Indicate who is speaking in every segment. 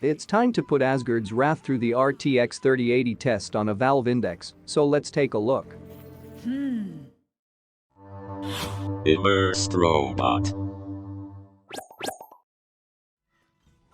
Speaker 1: It's time to put Asgard's Wrath through the RTX 3080 test on a Valve Index, so let's take a look.
Speaker 2: Immersed robot.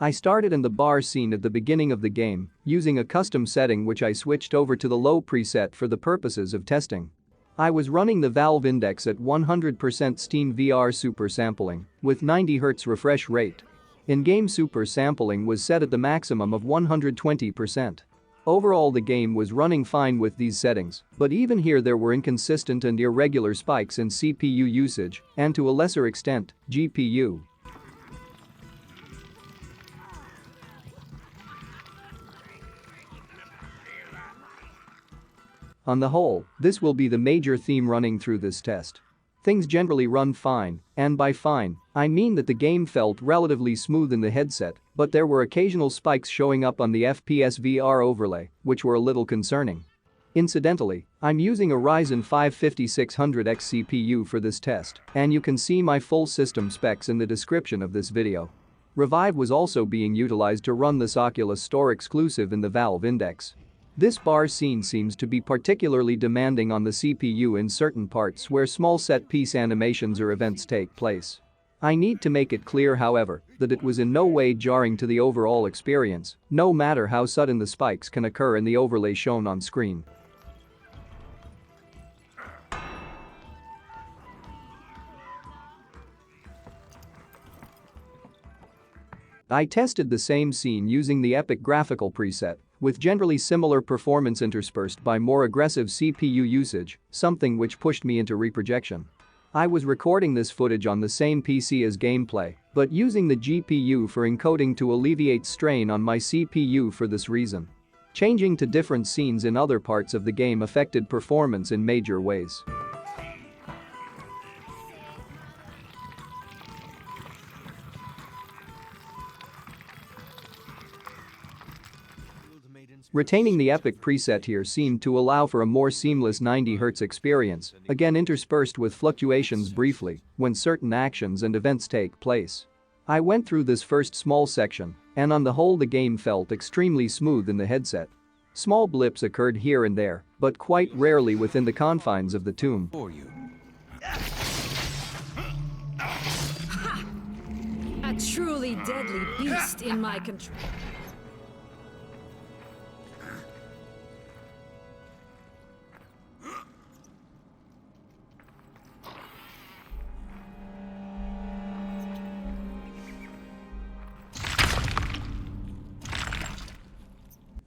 Speaker 1: I started in the bar scene at the beginning of the game, using a custom setting which I switched over to the low preset for the purposes of testing. I was running the Valve Index at 100% Steam VR super sampling, with 90Hz refresh rate. In-game super sampling was set at the maximum of 120%. Overall the game was running fine with these settings, but even here there were inconsistent and irregular spikes in CPU usage, and to a lesser extent, GPU. On the whole, this will be the major theme running through this test. Things generally run fine, and by fine, I mean that the game felt relatively smooth in the headset, but there were occasional spikes showing up on the FPS VR overlay, which were a little concerning. Incidentally, I'm using a Ryzen 5 5600X CPU for this test, and you can see my full system specs in the description of this video. ReVive was also being utilized to run this Oculus Store exclusive in the Valve Index. This bar scene seems to be particularly demanding on the CPU in certain parts where small set-piece animations or events take place. I need to make it clear, however, that it was in no way jarring to the overall experience, no matter how sudden the spikes can occur in the overlay shown on screen. I tested the same scene using the Epic graphical preset, with generally similar performance interspersed by more aggressive CPU usage, something which pushed me into reprojection. I was recording this footage on the same PC as gameplay, but using the GPU for encoding to alleviate strain on my CPU for this reason. Changing to different scenes in other parts of the game affected performance in major ways. Retaining the Epic preset here seemed to allow for a more seamless 90Hz experience, again interspersed with fluctuations briefly when certain actions and events take place. I went through this first small section, and on the whole the game felt extremely smooth in the headset. Small blips occurred here and there, but quite rarely within the confines of the tomb.
Speaker 3: A truly deadly beast in my control.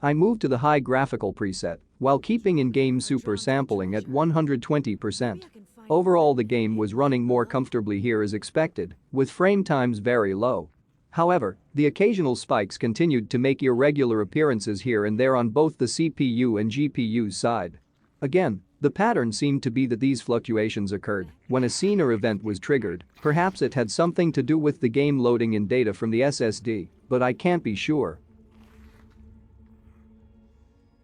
Speaker 1: I moved to the high graphical preset, while keeping in-game super sampling at 120%. Overall the game was running more comfortably here as expected, with frame times very low. However, the occasional spikes continued to make irregular appearances here and there on both the CPU and GPU side. Again, the pattern seemed to be that these fluctuations occurred when a scene or event was triggered. Perhaps it had something to do with the game loading in data from the SSD, but I can't be sure.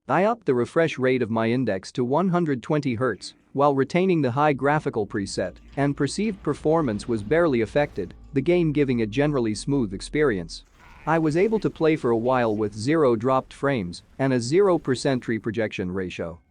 Speaker 1: I upped the refresh rate of my index to 120Hz while retaining the high graphical preset, and perceived performance was barely affected, the game giving a generally smooth experience. I was able to play for a while with 0 dropped frames and a 0% reprojection ratio.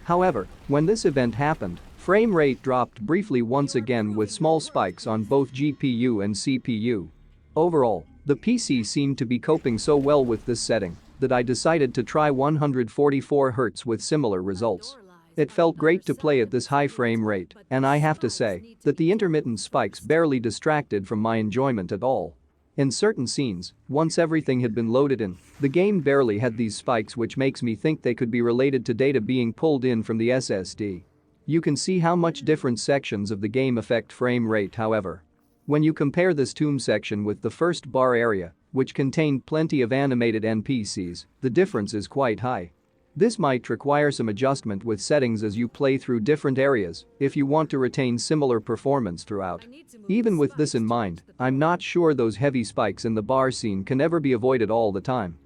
Speaker 1: However, when this event happened, frame rate dropped briefly once again with small spikes on both GPU and CPU. Overall, the PC seemed to be coping so well with this setting that I decided to try 144Hz with similar results. It felt great to play at this high frame rate, and I have to say that the intermittent spikes barely distracted from my enjoyment at all. In certain scenes, once everything had been loaded in, the game barely had these spikes, which makes me think they could be related to data being pulled in from the SSD. You can see how much different sections of the game affect frame rate, however. When you compare this tomb section with the first bar area, which contained plenty of animated NPCs, the difference is quite high. This might require some adjustment with settings as you play through different areas if you want to retain similar performance throughout. Even with this in mind, I'm not sure those heavy spikes in the bar scene can ever be avoided all the time.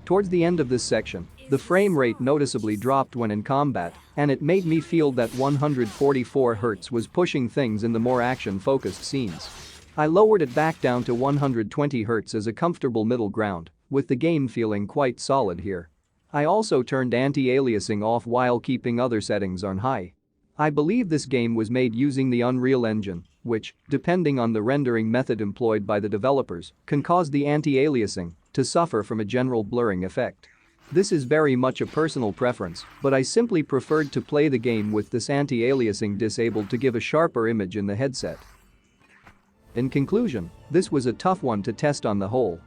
Speaker 1: Towards the end of this section, the frame rate noticeably dropped when in combat, and it made me feel that 144 Hz was pushing things in the more action-focused scenes. I lowered it back down to 120 Hz as a comfortable middle ground, with the game feeling quite solid here. I also turned anti-aliasing off while keeping other settings on high. I believe this game was made using the Unreal Engine, which, depending on the rendering method employed by the developers, can cause the anti-aliasing to suffer from a general blurring effect. This is very much a personal preference, but I simply preferred to play the game with this anti-aliasing disabled to give a sharper image in the headset. In conclusion, this was a tough one to test on the whole.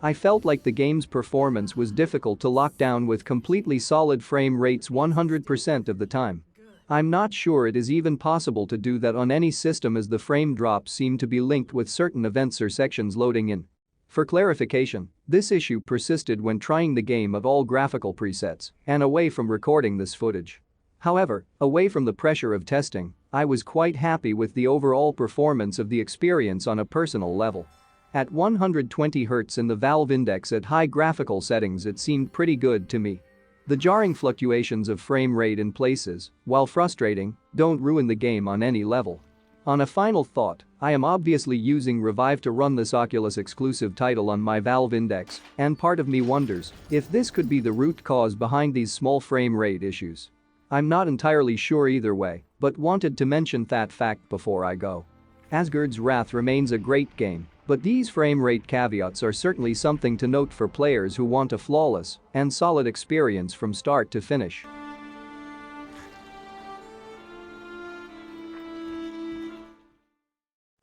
Speaker 1: I felt like the game's performance was difficult to lock down with completely solid frame rates 100% of the time. I'm not sure it is even possible to do that on any system, as the frame drops seem to be linked with certain events or sections loading in. For clarification, this issue persisted when trying the game of all graphical presets and away from recording this footage. However, away from the pressure of testing, I was quite happy with the overall performance of the experience on a personal level. At 120 Hz in the Valve Index at high graphical settings, it seemed pretty good to me. The jarring fluctuations of frame rate in places, while frustrating, don't ruin the game on any level. On a final thought, I am obviously using ReVive to run this Oculus exclusive title on my Valve Index, and part of me wonders if this could be the root cause behind these small frame rate issues. I'm not entirely sure either way, but wanted to mention that fact before I go. Asgard's Wrath remains a great game, but these frame rate caveats are certainly something to note for players who want a flawless and solid experience from start to finish.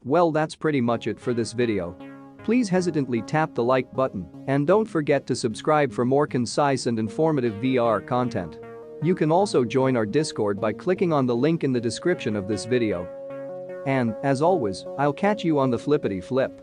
Speaker 1: Well, that's pretty much it for this video. Please hesitantly tap the like button and don't forget to subscribe for more concise and informative VR content. You can also join our Discord by clicking on the link in the description of this video. And, as always, I'll catch you on the flippity flip.